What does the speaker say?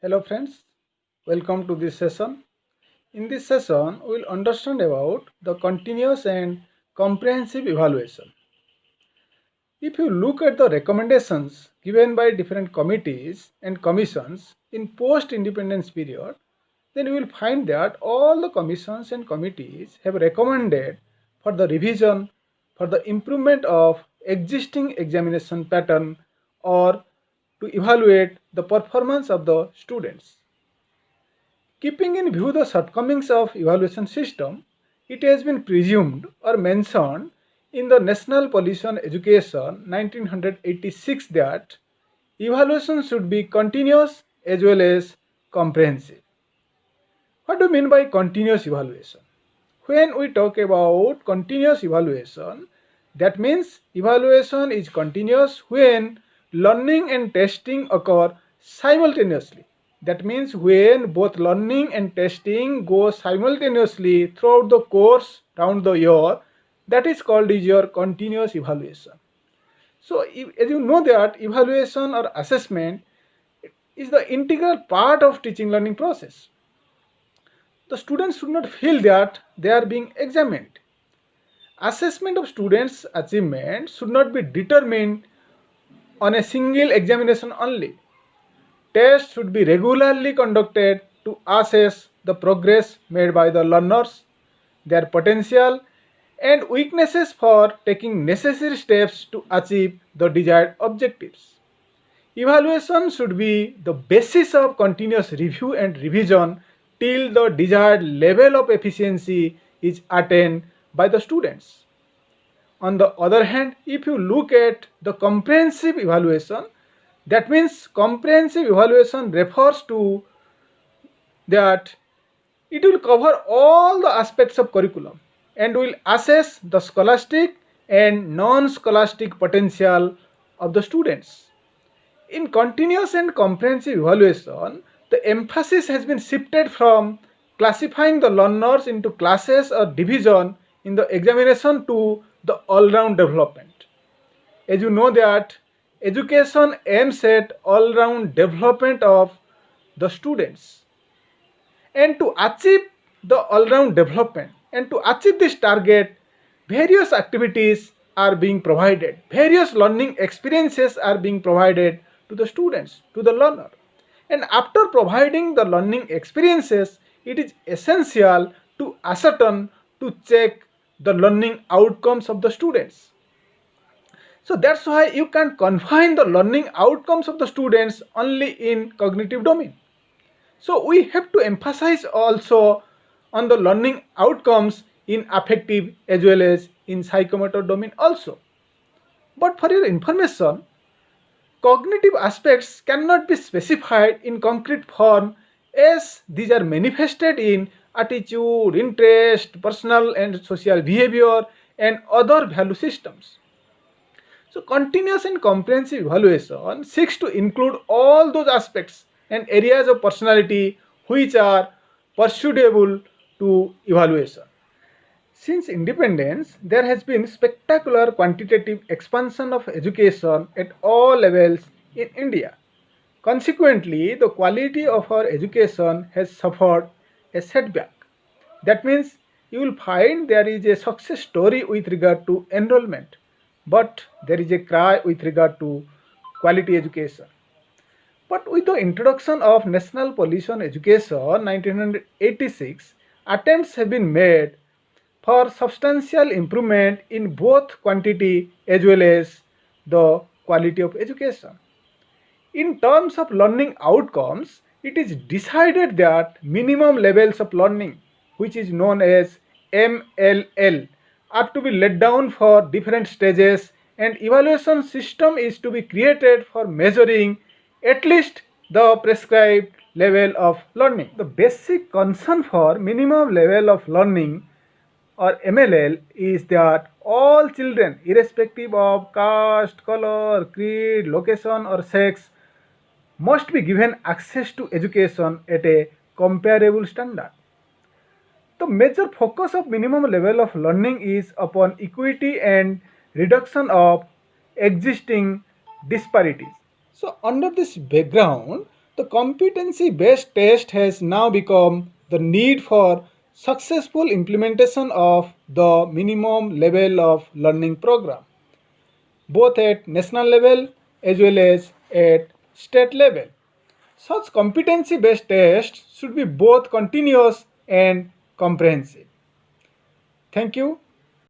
Hello friends, welcome to this session. In this session, we will understand about the continuous and comprehensive evaluation. If you look at the recommendations given by different committees and commissions in post-independence period, then you will find that all the commissions and committees have recommended for the revision, for the improvement of existing examination pattern or to evaluate the performance of the students. Keeping in view the shortcomings of evaluation system, it has been presumed or mentioned in the National Policy on Education 1986 that evaluation should be continuous as well as comprehensive. What do you mean by continuous evaluation? When we talk about continuous evaluation, that means evaluation is continuous when learning and testing occur simultaneously. That means when both learning and testing go simultaneously throughout the course round the year, that is called is your continuous evaluation. So as you know that evaluation or assessment is the integral part of teaching learning process. The students should not feel that they are being examined. Assessment of students' achievement should not be determined on a single examination only. Tests should be regularly conducted to assess the progress made by the learners, their potential, and weaknesses for taking necessary steps to achieve the desired objectives. Evaluation should be the basis of continuous review and revision till the desired level of efficiency is attained by the students. On the other hand, if you look at the comprehensive evaluation, that means comprehensive evaluation refers to that it will cover all the aspects of curriculum and will assess the scholastic and non-scholastic potential of the students. In continuous and comprehensive evaluation, the emphasis has been shifted from classifying the learners into classes or division in the examination to the all-round development. As you know that education aims at all-round development of the students. And to achieve the all-round development and to achieve this target, various activities are being provided, various learning experiences are being provided to the students, to the learner. And after providing the learning experiences, it is essential to ascertain, to check the learning outcomes of the students. So that's why you can confine the learning outcomes of the students only in cognitive domain. So we have to emphasize also on the learning outcomes in affective as well as in psychomotor domain also. But for your information, cognitive aspects cannot be specified in concrete form as these are manifested in attitude, interest, personal and social behavior and other value systems. So continuous and comprehensive evaluation seeks to include all those aspects and areas of personality which are pursuable to evaluation. Since independence, there has been spectacular quantitative expansion of education at all levels in India. Consequently, the quality of our education has suffered a setback. That means you will find there is a success story with regard to enrollment, but there is a cry with regard to quality education. But with the introduction of National Policy on Education 1986, attempts have been made for substantial improvement in both quantity as well as the quality of education. In terms of learning outcomes, it is decided that minimum levels of learning, which is known as MLL, are to be laid down for different stages and evaluation system is to be created for measuring at least the prescribed level of learning. The basic concern for minimum level of learning or MLL is that all children, irrespective of caste, color, creed, location, or sex, must be given access to education at a comparable standard. The major focus of minimum level of learning is upon equity and reduction of existing disparities. So, under this background, The competency-based test has now become the need for successful implementation of the minimum level of learning program, both at national level as well as at state level. Such competency-based tests should be both continuous and comprehensive. Thank you.